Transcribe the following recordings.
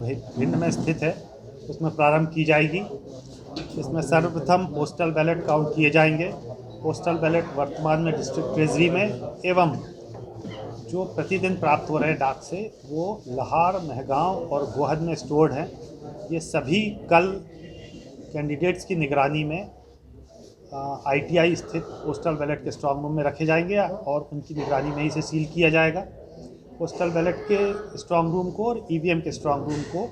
भिंड में स्थित है उसमें प्रारंभ की जाएगी। इसमें सर्वप्रथम पोस्टल बैलेट काउंट किए जाएंगे। पोस्टल बैलेट वर्तमान में डिस्ट्रिक्ट ट्रेजरी में एवं जो प्रतिदिन प्राप्त हो रहे डाक से वो लाहार, महगांव और गोहद में स्टोर्ड हैं। ये सभी कल कैंडिडेट्स की निगरानी में ITI स्थित पोस्टल बैलेट के स्ट्रॉन्ग रूम में रखे जाएंगे और उनकी निगरानी में ही से सील किया जाएगा। पोस्टल बैलेट के स्ट्रॉन्ग रूम को और EVM के स्ट्रॉन्ग रूम को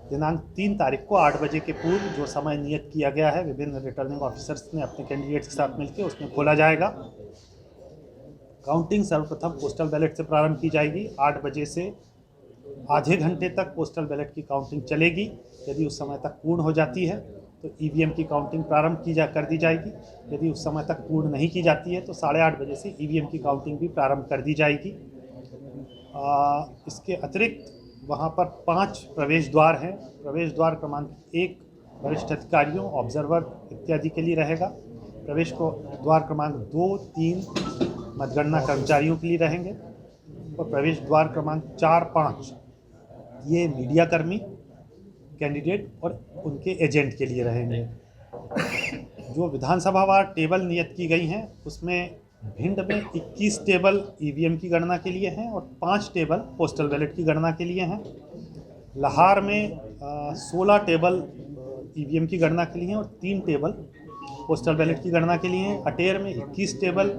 दिनांक 3 तारीख को 8 बजे के पूर्व जो समय नियत किया गया है विभिन्न रिटर्निंग ऑफिसर्स ने अपने कैंडिडेट्स के साथ मिलकर उसमें खोला जाएगा। काउंटिंग सर्वप्रथम पोस्टल बैलेट से प्रारंभ की जाएगी। 8 बजे से आधे घंटे तक पोस्टल बैलेट की काउंटिंग चलेगी। यदि उस समय तक पूर्ण हो जाती है तो EVM की काउंटिंग प्रारंभ कर दी जाएगी। यदि उस समय तक पूर्ण नहीं की जाती है तो 8:30 बजे से EVM की काउंटिंग भी प्रारंभ कर दी जाएगी। इसके अतिरिक्त वहाँ पर 5 प्रवेश द्वार हैं। प्रवेश द्वार क्रमांक 1 वरिष्ठ अधिकारियों, ऑब्जर्वर इत्यादि के लिए रहेगा। प्रवेश को द्वार क्रमांक 2, 3 मतगणना कर्मचारियों के लिए रहेंगे और प्रवेश द्वार क्रमांक 4, 5 ये मीडिया कर्मी, कैंडिडेट और उनके एजेंट के लिए रहेंगे। जो विधानसभावार टेबल नियत की गई हैं उसमें भिंड में 21 टेबल EVM की गणना के लिए हैं और 5 टेबल पोस्टल बैलेट की गणना के लिए हैं। लाहार में 16 टेबल EVM की गणना के लिए हैं और 3 टेबल पोस्टल बैलेट की गणना के लिए हैं। अटेर में 21 टेबल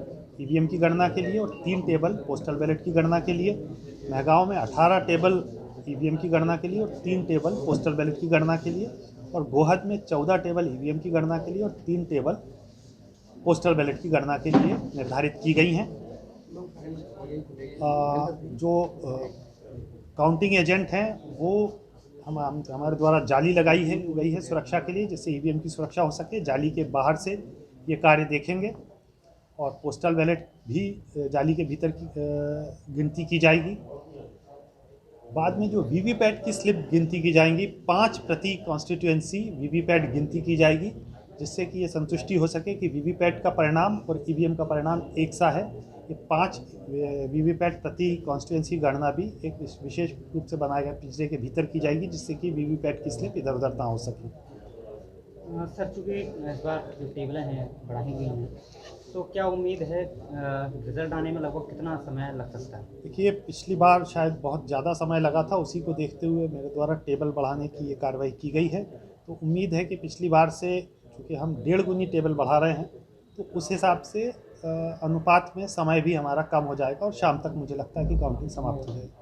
EVM की गणना के लिए और 3 टेबल पोस्टल बैलेट की गणना के लिए। महगांव में 18 टेबल EVM की गणना के लिए और 3 टेबल पोस्टल बैलेट की गणना के लिए और गोहद में 14 टेबल EVM की गणना के लिए और 3 टेबल पोस्टल बैलेट की गणना के लिए निर्धारित की गई हैं। जो काउंटिंग एजेंट हैं वो हमारे द्वारा जाली लगाई गई है सुरक्षा के लिए, जिससे EVM की सुरक्षा हो सके। जाली के बाहर से ये कार्य देखेंगे और पोस्टल बैलेट भी जाली के भीतर की गिनती की जाएगी। बाद में जो VVPAT की स्लिप गिनती की जाएंगी, 5 प्रति कॉन्स्टिट्यूएंसी VVPAT गिनती की जाएगी, जिससे कि ये संतुष्टि हो सके कि VVPAT का परिणाम और EVM का परिणाम एक सा है। ये 5 VVPAT प्रति कॉन्स्टिट्यूएंसी गणना भी एक विशेष रूप से बनाए गए पिंजरे के भीतर की जाएगी, जिससे कि VVPAT की स्लिप इधर उधर ना हो सके। सर, चूँकि इस बार जो टेबलें हैं बढ़ाई गई हैं, तो क्या उम्मीद है रिजल्ट आने में लगभग कितना समय लग सकता है? देखिए, पिछली बार शायद बहुत ज़्यादा समय लगा था, उसी को देखते हुए मेरे द्वारा टेबल बढ़ाने की ये कार्रवाई की गई है। तो उम्मीद है कि पिछली बार से चूँकि हम 1.5 गुनी टेबल बढ़ा रहे हैं तो उस हिसाब से अनुपात में समय भी हमारा कम हो जाएगा और शाम तक मुझे लगता है कि काउंटिंग समाप्त हो जाएगी।